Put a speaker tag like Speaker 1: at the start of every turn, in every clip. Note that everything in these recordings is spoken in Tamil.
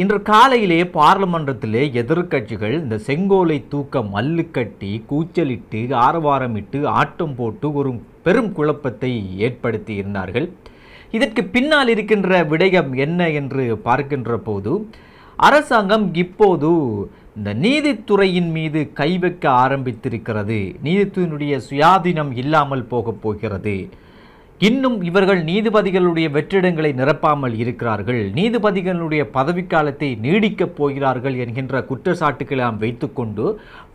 Speaker 1: இன்று காலையிலே பார்லிமென்றத்திலே எதிர்க்கட்சிகள் இந்த செங்கோலை தூக்க மல்லு கட்டி கூச்சலிட்டு ஆரவாரமிட்டு ஆட்டம் போட்டு ஒரு பெரும் குழப்பத்தை ஏற்படுத்தி இருந்தார்கள். இதற்கு பின்னால் இருக்கின்ற விடயம் என்ன என்று பார்க்கின்ற போது அரசாங்கம் இப்போது இந்த நீதித்துறையின் மீது கை வைக்க ஆரம்பித்திருக்கிறது. நீதித்துறையினுடைய சுயாதீனம் இல்லாமல் போகப் போகிறது. இன்னும் இவர்கள் நீதிபதிகளுடைய வெற்றிடங்களை நிரப்பாமல் இருக்கிறார்கள், நீதிபதிகளுடைய பதவிக்காலத்தை நீடிக்கப் போகிறார்கள் என்கின்ற குற்றச்சாட்டுக்களை நாம் வைத்துக்கொண்டு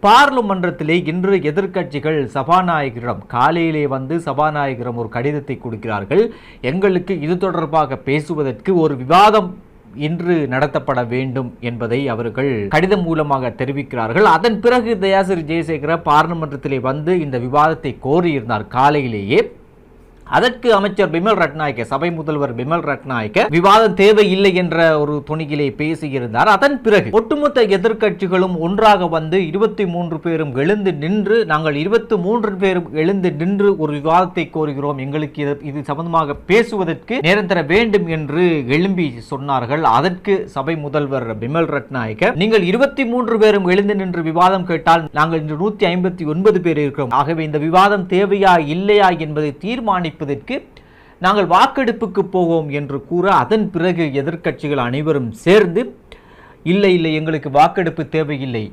Speaker 1: பார்லிமென்றத்திலே இன்று எதிர்க்கட்சிகள் சபாநாயகரிடம் காலையிலே வந்து சபாநாயகரிடம் ஒரு கடிதத்தை கொடுக்கிறார்கள். எங்களுக்கு இது தொடர்பாக பேசுவதற்கு ஒரு விவாதம் இன்று நடத்தப்பட வேண்டும் என்பதை அவர்கள் கடிதம் மூலமாக தெரிவிக்கிறார்கள். அதன் பிறகு தயாசிறி ஜெயசேகர பார்லிமென்றத்திலே வந்து இந்த விவாதத்தை கோரியிருந்தார் காலையிலேயே. அதற்கு அமைச்சர் பிமல் ரட்நாயக்க, சபை முதல்வர் பிமல் ரட்நாயக்க விவாதம் தேவையில்லை என்ற ஒரு துணியிலே பேசியிருந்தார். அதன் பிறகு ஒட்டுமொத்த எதிர்க்கட்சிகளும் ஒன்றாக வந்து 23 பேரும் எழுந்து நின்று, நாங்கள் 23 பேரும் எழுந்து நின்று ஒரு விவாதத்தை கோருகிறோம், எங்களுக்கு இது சம்பந்தமாக பேசுவதற்கு நேரம் தர வேண்டும் என்று எழும்பி சொன்னார்கள். அதற்கு சபை முதல்வர் பிமல் ரட்நாயக்க, நீங்கள் 23 பேரும் எழுந்து நின்று விவாதம் கேட்டால் நாங்கள் இன்று 159 பேர் இருக்கிறோம், ஆகவே இந்த விவாதம் தேவையா இல்லையா என்பதை தீர்மானிப்பதற்கு நாங்கள் வாக்கெடுப்புக்கு போவோம் என்று கூற, அதன் பிறகு எதிர்க்கட்சிகள் அனைவரும் சேர்ந்து இல்லை எங்களுக்கு வாக்கெடுப்பு தேவையில்லை,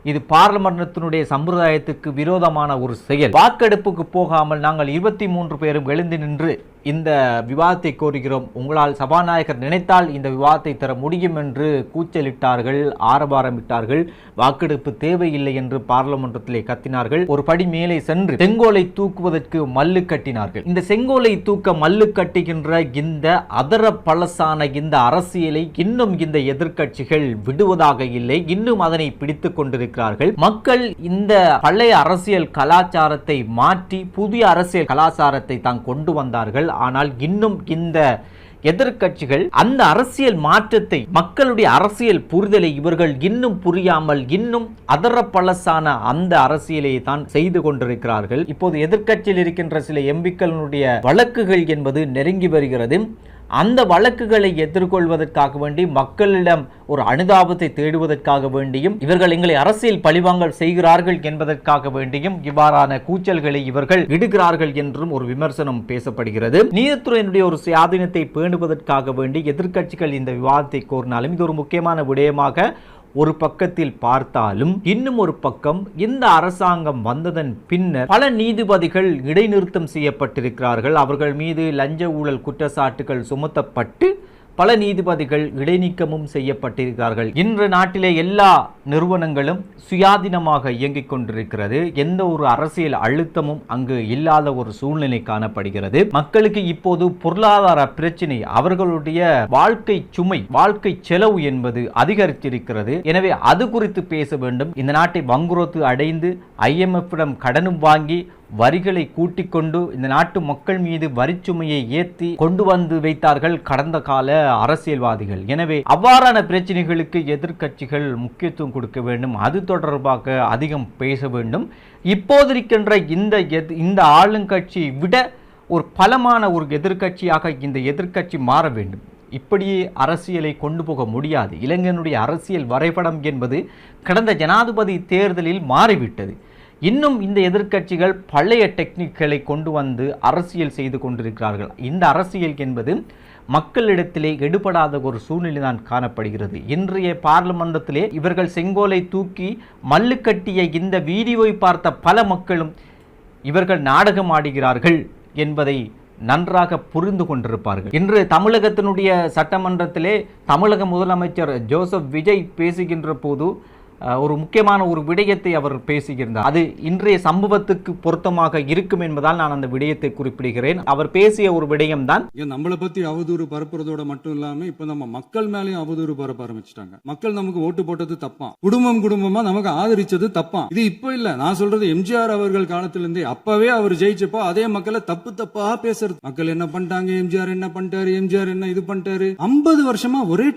Speaker 1: இது பார்லிமென்ட்டினுடைய சம்பிரதாயத்துக்கு விரோதமான ஒரு செயல், வாக்கெடுப்புக்கு போகாமல் நாங்கள் 23 பேரும் எழுந்து நின்று இந்த விவாதத்தை கோருகிறோம், உங்களால் சபாநாயகர் நினைத்தால் இந்த விவாதத்தை தர முடியும் என்று கூச்சலிட்டார்கள், ஆரவாரமிட்டார்கள். வாக்கெடுப்பு தேவையில்லை என்று பார்லிமென்றத்திலே கத்தினார்கள். ஒரு படி மேலே சென்று செங்கோலை தூக்குவதற்கு மல்லு கட்டினார்கள். இந்த செங்கோலை தூக்க மல்லு கட்டுகின்ற இந்த அதர பழசான இந்த அரசியலை இன்னும் இந்த எதிர்க்கட்சிகள் விடுவதாக இல்லை, இன்னும் அதனை பிடித்துக் கொண்டிருக்கிறார்கள். மக்கள் இந்த பழைய அரசியல் கலாச்சாரத்தை மாற்றி புதிய அரசியல் கலாச்சாரத்தை தான் கொண்டு வந்தார்கள். ஆனால் இன்னும் இந்த எதிர்க்கட்சிகள் அந்த அரசியல் மாற்றத்தை, மக்களுடைய அரசியல் புரிதலை இவர்கள் இன்னும் புரியாமல் இன்னும் அதர பழசான அந்த அரசியலை தான் செய்து கொண்டிருக்கிறார்கள். இப்போது எதிர்க்கட்சியில் இருக்கின்ற சில எம்பிக்களுடைய வழக்குகள் என்பது நெருங்கி வருகிறது. அந்த வழக்குகளை எதிர்கொள்வதற்காக வேண்டி, மக்களிடம் ஒரு அனுதாபத்தை தேடுவதற்காக வேண்டியும், இவர்கள் எங்களை அரசியல் பழிவாங்கல் செய்கிறார்கள் என்பதற்காக வேண்டியும் இவ்வாறான கூச்சல்களை இவர்கள் இடுகிறார்கள் என்றும் ஒரு விமர்சனம் பேசப்படுகிறது. நீதித்துறையினுடைய ஒரு சுயாதீனத்தை பேணுவதற்காக வேண்டி எதிர்க்கட்சிகள் இந்த விவாதத்தை கோரினாலும் இது ஒரு முக்கியமான விடயமாக ஒரு பக்கத்தில் பார்த்தாலும், இன்னும் ஒரு பக்கம் இந்த அரசாங்கம் வந்ததன் பின்னர் பல நீதிபதிகள் இடைநிறுத்தம் செய்யப்பட்டிருக்கிறார்கள். அவர்கள் மீது லஞ்ச ஊழல் குற்றச்சாட்டுகள் சுமத்தப்பட்டு பல நீதிபதிகள் இடைநீக்கமும் செய்யப்பட்டிருக்கிறார்கள். இன்று நாட்டிலே எல்லா நிறுவனங்களும் சுயாதீனமாக இயங்கிக் கொண்டிருக்கிறது. எந்த ஒரு அரசியல் அழுத்தமும் அங்கு இல்லாத ஒரு சூழ்நிலை காணப்படுகிறது. மக்களுக்கு இப்போது பொருளாதார பிரச்சனை, அவர்களுடைய வாழ்க்கை சுமை, வாழ்க்கை செலவு என்பது அதிகரித்திருக்கிறது. எனவே அது குறித்து பேச வேண்டும். இந்த நாட்டை வங்குரோத்து அடைந்து IMF-இடம் கடனும் வாங்கி வரிகளை கூட்டிக் கொண்டு இந்த நாட்டு மக்கள் மீது வரிச்சுமையை ஏற்றி கொண்டு வந்து வைத்தார்கள் கடந்த கால அரசியல்வாதிகள். எனவே அவ்வாறான பிரச்சனைகளுக்கு எதிர்க்கட்சிகள் முக்கியத்துவம் கொடுக்க வேண்டும், அது தொடர்பாக அதிகம் பேச வேண்டும். இப்போது இருக்கின்ற இந்த ஆளுங்கட்சி விட ஒரு பலமான ஒரு எதிர்க்கட்சியாக இந்த எதிர்க்கட்சி மாற வேண்டும். இப்படியே அரசியலை கொண்டு போக முடியாது. இளைஞனுடைய அரசியல் வரைபடம் என்பது கடந்த ஜனாதிபதி தேர்தலில் மாறிவிட்டது. இன்னும் இந்த எதிர்க்கட்சிகள் பழைய டெக்னிக்களை கொண்டு வந்து அரசியல் செய்து கொண்டிருக்கிறார்கள். இந்த அரசியல் என்பது மக்களிடத்திலே எடுபடாத ஒரு சூழ்நிலை தான் காணப்படுகிறது. இன்றைய பார்லிமென்றத்திலே இவர்கள் செங்கோலை தூக்கி மல்லு கட்டிய இந்த வீடியோவை பார்த்த பல மக்களும் இவர்கள் நாடகம் ஆடுகிறார்கள் என்பதை நன்றாக புரிந்து கொண்டிருப்பார்கள். இன்று தமிழகத்தினுடைய சட்டமன்றத்திலே தமிழக முதலமைச்சர் ஜோசப் விஜய் பேசுகின்ற போது ஒரு முக்கியமான ஒரு விடயத்தை அவர் பேசியிருந்தார். அது இன்றைய சம்பவத்துக்கு பொருத்தமாக இருக்கும் என்பதால் நான் அந்த விடயத்தை குறிப்பிடுகிறேன். அவர் பேசிய ஒரு விடயம் தான்,
Speaker 2: நம்மளை பத்தி அவதூறு பரப்புறதோட மட்டும் இல்லாம இப்ப நம்ம மக்கள் மேலேயும் அவதூறு பரப்ப ஆரம்பிச்சிட்டாங்க. மக்கள் நமக்கு ஓட்டு போட்டது தப்பா, குடும்பமா நமக்கு ஆதரிச்சது தப்பா. இது இப்ப இல்ல, நான் சொல்றது எம்ஜிஆர் அவர்கள் காலத்திலிருந்தே. அப்பவே அவர் ஜெயிச்சப்போ அதே மக்களை தப்பா பேசுறது. மக்கள் என்ன பண்ணிட்டாங்க, எம்ஜிஆர் என்ன பண்ணிட்டாரு, எம்ஜிஆர் என்ன இது பண்ணிட்டாரு. 50 வருஷமா ஒரே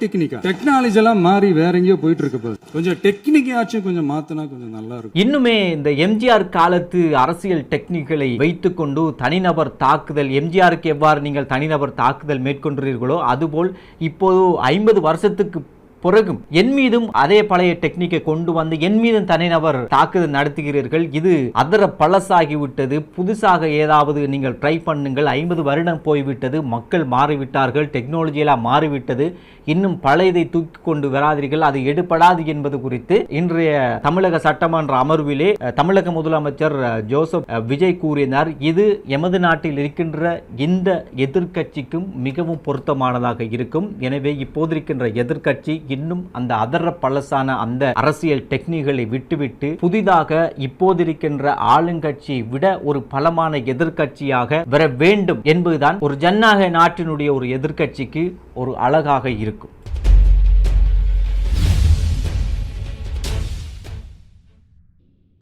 Speaker 2: டெக்னாலஜி எல்லாம் மாறி வேற எங்கேயோ போயிட்டு இருக்கு. கொஞ்சம் கொஞ்சம் மாத்தினா கொஞ்சம் நல்லா இருக்கும்.
Speaker 1: இன்னுமே இந்த எம்ஜிஆர் காலத்து அரசியல் டெக்னிக்களை வைத்துக்கொண்டு தனிநபர் தாக்குதல், எம்ஜிஆருக்கு எவ்வாறு நீங்கள் தனிநபர் தாக்குதல் மேற்கொண்டீர்களோ அதுபோல் இப்போது 50 வருஷத்துக்கு பிறகும் என் மீதும் அதே பழைய டெக்னிக்கை கொண்டு வந்து என் மீதும் தனிநபர் தாக்குதல் நடத்துகிறீர்கள், இது அதர பழசாகிவிட்டது, புதுசாக ஏதாவது நீங்கள் ட்ரை பண்ணுங்கள், 50 வருடம் போய்விட்டது, மக்கள் மாறிவிட்டார்கள், டெக்னாலஜியெல்லாம் மாறிவிட்டது, இன்னும் பழையதை தூக்கி கொண்டு வராதீர்கள், அது எடுபடாது என்பது குறித்து இன்றைய தமிழக சட்டமன்ற அமர்விலே தமிழக முதலமைச்சர் ஜோசப் விஜய் கூறினார். இது எமது நாட்டில் இருக்கின்ற இந்த எதிர்க்கட்சிக்கும் மிகவும் பொருத்தமானதாக இருக்கும். எனவே இப்போது இருக்கின்ற எதிர்க்கட்சி இன்னும் அந்த அதர பழசான அந்த அரசியல் டெக்னிக்களை விட்டுவிட்டு புதிதாக இப்போது இருக்கின்ற ஆளுங்கட்சியை விட ஒரு பலமான எதிர்க்கட்சியாக வர வேண்டும் என்பதுதான் ஒரு ஜனநாயக நாட்டினுடைய ஒரு எதிர்க்கட்சிக்கு ஒரு அழகாக இருக்கும்.